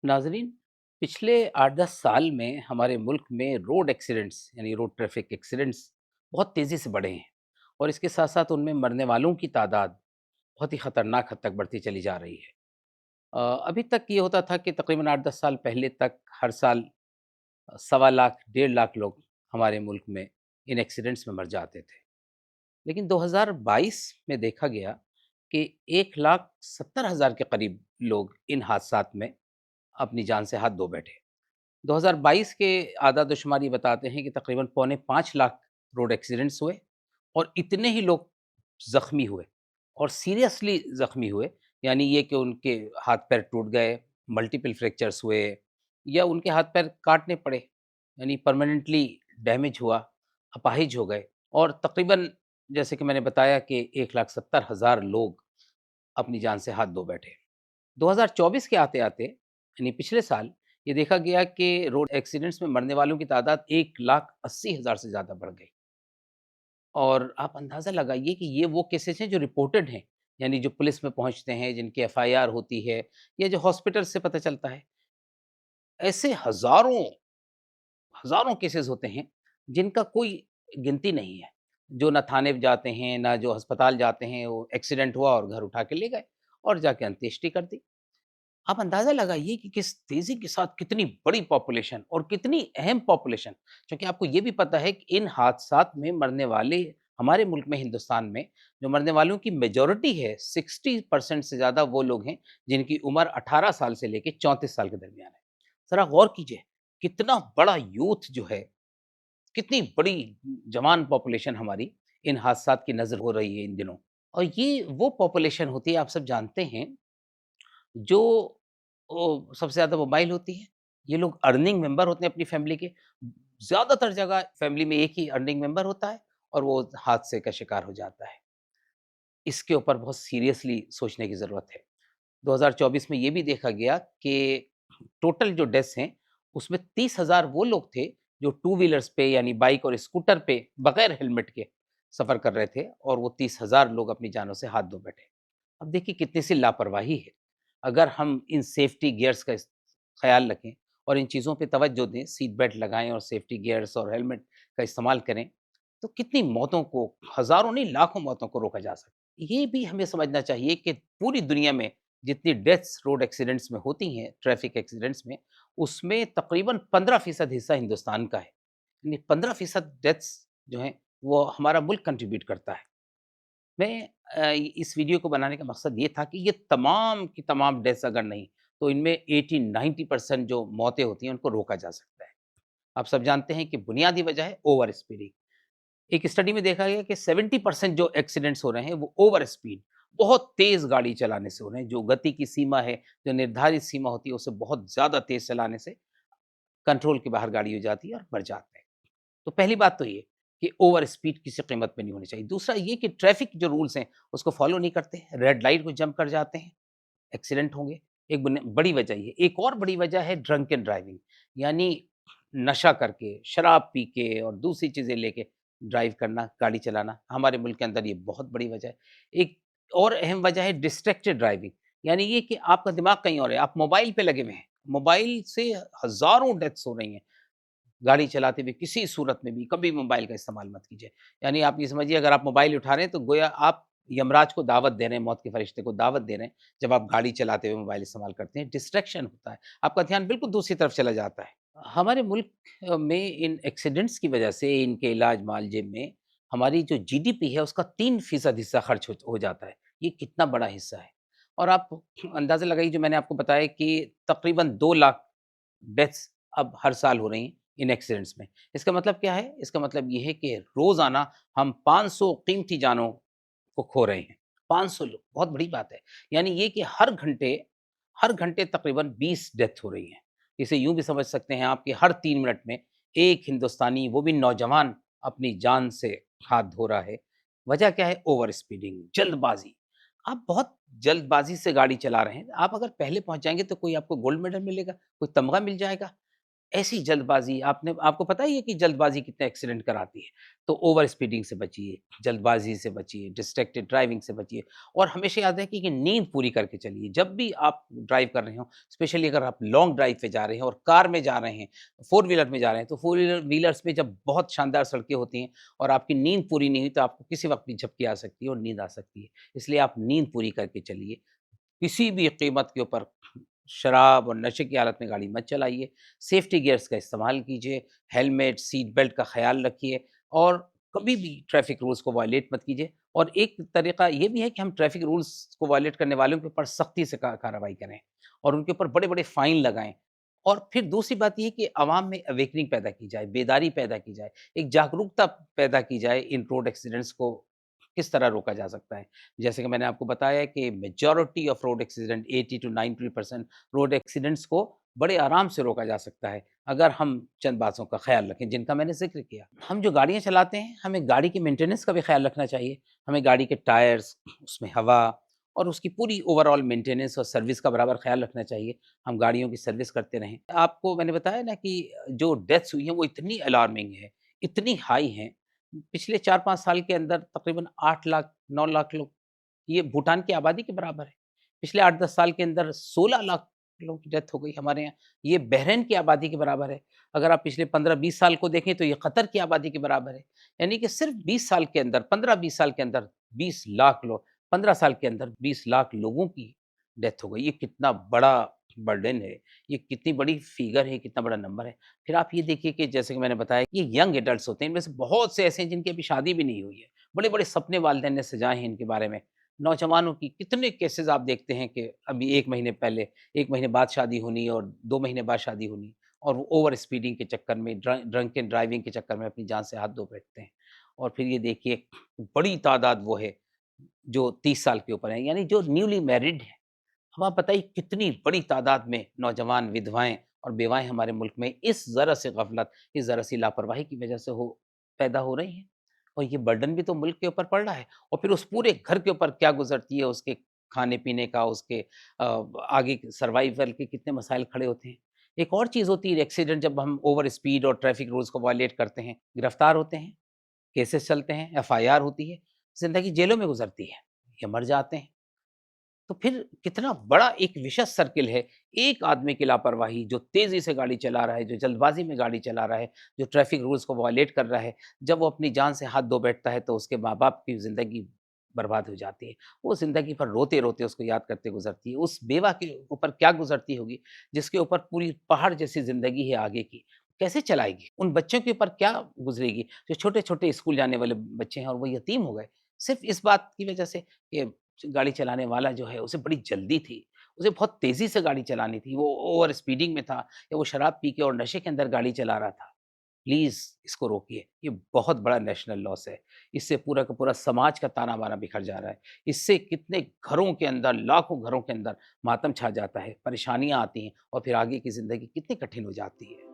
नाज़रीन, पिछले 8-10 साल में हमारे मुल्क में रोड एक्सीडेंट्स यानी रोड ट्रैफ़िक एक्सीडेंट्स बहुत तेज़ी से बढ़े हैं और इसके साथ-साथ उनमें मरने वालों की तादाद बहुत ही ख़तरनाक हद तक बढ़ती चली जा रही है। अभी तक ये होता था कि तकरीबन 8-10 साल पहले तक हर साल सवा लाख, डेढ़ लाख लोग हमारे मुल्क में इन एक्सीडेंट्स में मर जाते थे। लेकिन 2022 में देखा गया कि 1,70,000 के करीब लोग इन हादसात में अपनी जान से हाथ धो बैठे। 2022 के आदाद-ओ-शुमार ये बताते हैं कि तकरीबन पौने 5 लाख रोड एक्सीडेंट्स हुए और इतने ही लोग ज़ख्मी हुए और सीरियसली ज़ख्मी हुए, यानी ये कि उनके हाथ-पैर टूट गए, मल्टीपल फ्रैक्चर्स हुए या उनके हाथ-पैर काटने पड़े, यानी परमानेंटली डैमेज हुआ, अपाहिज हो गए और तकरीबन जैसे कि मैंने बताया कि 1,70,000 लोग अपनी जान से हाथ धो बैठे। 2024 के आते-आते यानी पिछले साल ये देखा गया कि रोड एक्सीडेंट्स में मरने वालों की तादाद 1,80,000 से ज़्यादा बढ़ गई और आप अंदाज़ा लगाइए कि ये वो केसेज़ हैं जो रिपोर्टेड हैं, यानी जो पुलिस में पहुँचते हैं, जिनकी एफआईआर होती है या जो हॉस्पिटल से पता चलता है। ऐसे हज़ारों, हज़ारों केसेज़ होते हैं जिनका कोई गिनती नहीं है, जो ना थाने जाते हैं, ना जो अस्पताल जाते हैं, वो एक्सीडेंट हुआ और घर उठा के ले गए और जाके अंत्येष्टि कर दी। आप अंदाज़ा लगाइए कि किस तेज़ी के साथ कितनी बड़ी पॉपुलेशन और कितनी अहम पॉपुलेशन, क्योंकि आपको ये भी पता है कि इन हादसात में मरने वाले हमारे मुल्क में हिंदुस्तान में जो मरने वालों की मेजॉरिटी है 60% से ज़्यादा वो लोग हैं जिनकी उम्र 18 साल से लेके 34 साल के दरमियान है। ज़रा गौर कीजिए, कितना बड़ा यूथ जो है, कितनी बड़ी जवान पॉपुलेशन हमारी इन हादसात की नज़र हो रही है इन दिनों। और ये वो पॉपुलेशन होती है, आप सब जानते हैं, जो सबसे ज़्यादा मोबाइल होती है। ये लोग अर्निंग मेंबर होते हैं अपनी फैमिली के। ज़्यादातर जगह फैमिली में एक ही अर्निंग मेंबर होता है और वो हादसे का शिकार हो जाता है। इसके ऊपर बहुत सीरियसली सोचने की ज़रूरत है। 2024 में ये भी देखा गया कि टोटल जो डेथ्स हैं, उसमें 30,000 वो लोग थे जो टू व्हीलर्स पे यानी बाइक और स्कूटर पे बगैर हेलमेट के सफ़र कर रहे थे और वो 30,000 लोग अपनी जानों से हाथ धो बैठे। अब देखिए कितनी सी लापरवाही है। अगर हम इन सेफ्टी गियर्स का ख़्याल रखें और इन चीज़ों पे तवज्जो दें, सीट बेल्ट लगाएँ और सेफ्टी गियर्स और हेलमेट का इस्तेमाल करें, तो कितनी मौतों को, हज़ारों नहीं लाखों मौतों को रोका जा सकता है। ये भी हमें समझना चाहिए कि पूरी दुनिया में जितनी डेथ्स रोड एक्सीडेंट्स में होती हैं, ट्रैफ़िक एक्सीडेंट्स में, उसमें तकरीबन 15% हिस्सा हिंदुस्तान का है। यानी 15% डेथ्स जो हैं, वो हमारा मुल्क कंट्रीब्यूट करता है। मैं इस वीडियो को बनाने का मकसद ये था कि ये तमाम की तमाम डेथ्स अगर नहीं, तो इनमें 80-90% जो मौतें होती हैं, उनको रोका जा सकता है। आप सब जानते हैं कि बुनियादी वजह है ओवर स्पीडिंग। एक स्टडी में देखा गया कि 70% जो एक्सीडेंट्स हो रहे हैं, वो ओवर स्पीड, बहुत तेज़ गाड़ी चलाने से हो रहे हैं। जो गति की सीमा है, जो निर्धारित सीमा होती है, उससे बहुत ज़्यादा तेज़ चलाने से कंट्रोल के बाहर गाड़ी हो जाती है और मर जाते हैं। तो पहली बात तो ये कि ओवर स्पीड किसी कीमत पे नहीं होनी चाहिए। दूसरा ये कि ट्रैफ़िक जो रूल्स हैं, उसको फ़ॉलो नहीं करते, रेड लाइट को जंप कर जाते हैं, एक्सीडेंट होंगे। एक बड़ी वजह ये। एक और बड़ी वजह है ड्रंक एंड ड्राइविंग, यानी नशा करके, शराब पी के और दूसरी चीज़ें लेके ड्राइव करना, गाड़ी चलाना। हमारे मुल्क के अंदर ये बहुत बड़ी वजह है। एक और अहम वजह है डिस्ट्रैक्टेड ड्राइविंग, यानी ये कि आपका दिमाग कहीं और है, आप मोबाइल पे लगे हुए हैं। मोबाइल से हज़ारों डेथ्स हो रही हैं। गाड़ी चलाते हुए किसी सूरत में भी कभी मोबाइल का इस्तेमाल मत कीजिए। यानी आप ये समझिए, अगर आप मोबाइल उठा रहे हैं तो गोया आप यमराज को दावत दे रहे हैं, मौत के फरिश्ते को दावत दे रहे हैं, जब आप गाड़ी चलाते हुए मोबाइल इस्तेमाल करते हैं, डिस्ट्रैक्शन होता है। आपका ध्यान बिल्कुल दूसरी तरफ चला जाता है। हमारे मुल्क में इन एक्सीडेंट्स की वजह से इनके इलाज मुआलजे में हमारी जो जीडीपी है उसका 3% हिस्सा खर्च हो जाता है। ये कितना बड़ा हिस्सा है। और आप अंदाज़ा लगाइए, जो मैंने आपको बताया कि तकरीबन 2 लाख डेथ्स अब हर साल हो रही हैं इन एक्सीडेंट्स में। इसका मतलब क्या है? इसका मतलब ये है कि रोज़ाना हम 500 कीमती जानों को खो रहे हैं। 500 लोग, बहुत बड़ी बात है। यानी ये कि हर घंटे तकरीबन 20 डेथ हो रही हैं। इसे यूँ भी समझ सकते हैं आप कि हर 3 मिनट में एक हिंदुस्तानी, वो भी नौजवान, अपनी जान से हाथ धो रहा है। वजह क्या है? ओवर स्पीडिंग, जल्दबाज़ी। आप बहुत जल्दबाज़ी से गाड़ी चला रहे हैं। आप अगर पहले पहुँच जाएँगे तो कोई आपको गोल्ड मेडल मिलेगा, कोई तमगा मिल जाएगा। ऐसी जल्दबाज़ी आपने आपको पता ही है कि जल्दबाज़ी कितने एक्सीडेंट कराती है। तो ओवर स्पीडिंग से बचिए, जल्दबाज़ी से बचिए, डिस्ट्रैक्टेड ड्राइविंग से बचिए और हमेशा याद रखिए कि नींद पूरी करके चलिए। जब भी आप ड्राइव कर रहे हों, स्पेशली अगर आप लॉन्ग ड्राइव पे जा रहे हैं और कार में जा रहे हैं, फ़ोर व्हीलर में जा रहे हैं, तो फ़ोर व्हीलर्स पे जब बहुत शानदार सड़कें होती हैं और आपकी नींद पूरी नहीं हुई, तो आपको किसी वक़्त भी झपकी आ सकती है और नींद आ सकती है। इसलिए आप नींद पूरी करके चलिए। किसी भी कीमत के ऊपर शराब और नशे की हालत में गाड़ी मत चलाइए। सेफ्टी गियर्स का इस्तेमाल कीजिए, हेलमेट, सीट बेल्ट का ख़्याल रखिए और कभी भी ट्रैफ़िक रूल्स को वायलेट मत कीजिए। और एक तरीका ये भी है कि हम ट्रैफ़िक रूल्स को वायलेट करने वालों के ऊपर सख्ती से का कार्रवाई करें और उनके ऊपर बड़े-बड़े फ़ाइन लगाएँ। और फिर दूसरी बात ये है कि अवाम में अवेकनिंग पैदा की जाए, बेदारी पैदा की जाए, एक जागरूकता पैदा की जाए इन रोड एक्सीडेंट्स को किस तरह रोका जा सकता है। जैसे कि मैंने आपको बताया कि majority of road accident 80 to 90% road accidents को बड़े आराम से रोका जा सकता है, अगर हम चंद बातों का ख़्याल रखें, जिनका मैंने ज़िक्र किया। हम जो गाड़ियाँ चलाते हैं, हमें गाड़ी की मेंटेनेंस का भी ख़्याल रखना चाहिए। हमें गाड़ी के टायर्स, उसमें हवा और उसकी पूरी ओवरऑल मेंटेनेंस और सर्विस का बराबर ख़्याल रखना चाहिए। हम गाड़ियों की सर्विस करते रहें। आपको मैंने बताया ना कि जो डेथ्स हुई हैं, वो इतनी अलार्मिंग है, इतनी हाई हैं। पिछले 4-5 साल के अंदर तकरीबन 8 लाख, 9 लाख लोग, ये भूटान की आबादी के बराबर है। पिछले 8-10 साल के अंदर 16 लाख लोगों की डेथ हो गई हमारे यहाँ, ये बहरीन की आबादी के बराबर है। अगर आप पिछले 15-20 साल को देखें तो ये कतर की आबादी के बराबर है। यानी कि सिर्फ़ 20 साल के अंदर, 15-20 साल के अंदर 20 लाख लोग, 15 साल के अंदर 20 लाख लोगों की डेथ हो गई। ये कितना बड़ा बर्डन है, ये कितनी बड़ी फ़िगर है, कितना बड़ा नंबर है। फिर आप ये देखिए कि जैसे कि मैंने बताया, ये यंग एडल्ट्स होते हैं, इनमें से बहुत से ऐसे हैं जिनकी अभी शादी भी नहीं हुई है। बड़े-बड़े सपने वालिदैन ने सजाए हैं इनके बारे में। नौजवानों की कितने केसेज़ आप देखते हैं कि अभी 1 महीने पहले, 1 महीने बाद शादी होनी और 2 महीने बाद शादी होनी और वो ओवर स्पीडिंग के चक्कर में, ड्रंक एंड ड्राइविंग के चक्कर में अपनी जान से हाथ धो बैठते हैं। और फिर ये देखिए, बड़ी तादाद वो है जो 30 साल के ऊपर है, यानी जो न्यूली मैरिड हैं। अब आप बताइए कितनी बड़ी तादाद में नौजवान विधवाएँ और बेवाएँ हमारे मुल्क में इस ज़रा-सी गफ़लत, इस ज़रा-सी लापरवाही की वज़ह से हो पैदा हो रही हैं। और ये बर्डन भी तो मुल्क के ऊपर पड़ रहा है और फिर उस पूरे घर के ऊपर क्या गुज़रती है, उसके खाने-पीने का, उसके आगे के सर्वाइवल के कितने मसाइल खड़े होते हैं। एक और चीज़ होती है एक्सीडेंट, जब हम ओवर स्पीड और ट्रैफ़िक रूल्स को वायलेट करते हैं, गिरफ्तार होते हैं, केसेस चलते हैं, एफआईआर होती है, ज़िंदगी जेलों में गुज़रती है या मर जाते हैं। तो फिर कितना बड़ा एक विशेष सर्किल है। एक आदमी की लापरवाही, जो तेज़ी से गाड़ी चला रहा है, जो जल्दबाज़ी में गाड़ी चला रहा है, जो ट्रैफ़िक रूल्स को वायलेट कर रहा है, जब वो अपनी जान से हाथ धो बैठता है, तो उसके माँ-बाप की ज़िंदगी बर्बाद हो जाती है। वो ज़िंदगी भर रोते-रोते उसको याद करते गुज़रती है। उस बेवा के ऊपर क्या गुज़रती होगी, जिसके ऊपर पूरी पहाड़ जैसी ज़िंदगी है आगे की, कैसे चलाएगी? उन बच्चों के ऊपर क्या गुज़रेगी, जो छोटे-छोटे स्कूल जाने वाले बच्चे हैं और वो यतीम हो गए, सिर्फ़ इस बात की वजह से कि गाड़ी चलाने वाला जो है उसे बड़ी जल्दी थी, उसे बहुत तेज़ी से गाड़ी चलानी थी, वो ओवर स्पीडिंग में था या वो शराब पी के और नशे के अंदर गाड़ी चला रहा था। प्लीज़ इसको रोकिए, ये बहुत बड़ा नेशनल लॉस है। इससे पूरा का पूरा समाज का ताना-बाना बिखर जा रहा है। इससे कितने घरों के अंदर, लाखों घरों के अंदर मातम छा जाता है, परेशानियाँ आती हैं और फिर आगे की ज़िंदगी कितनी कठिन हो जाती है।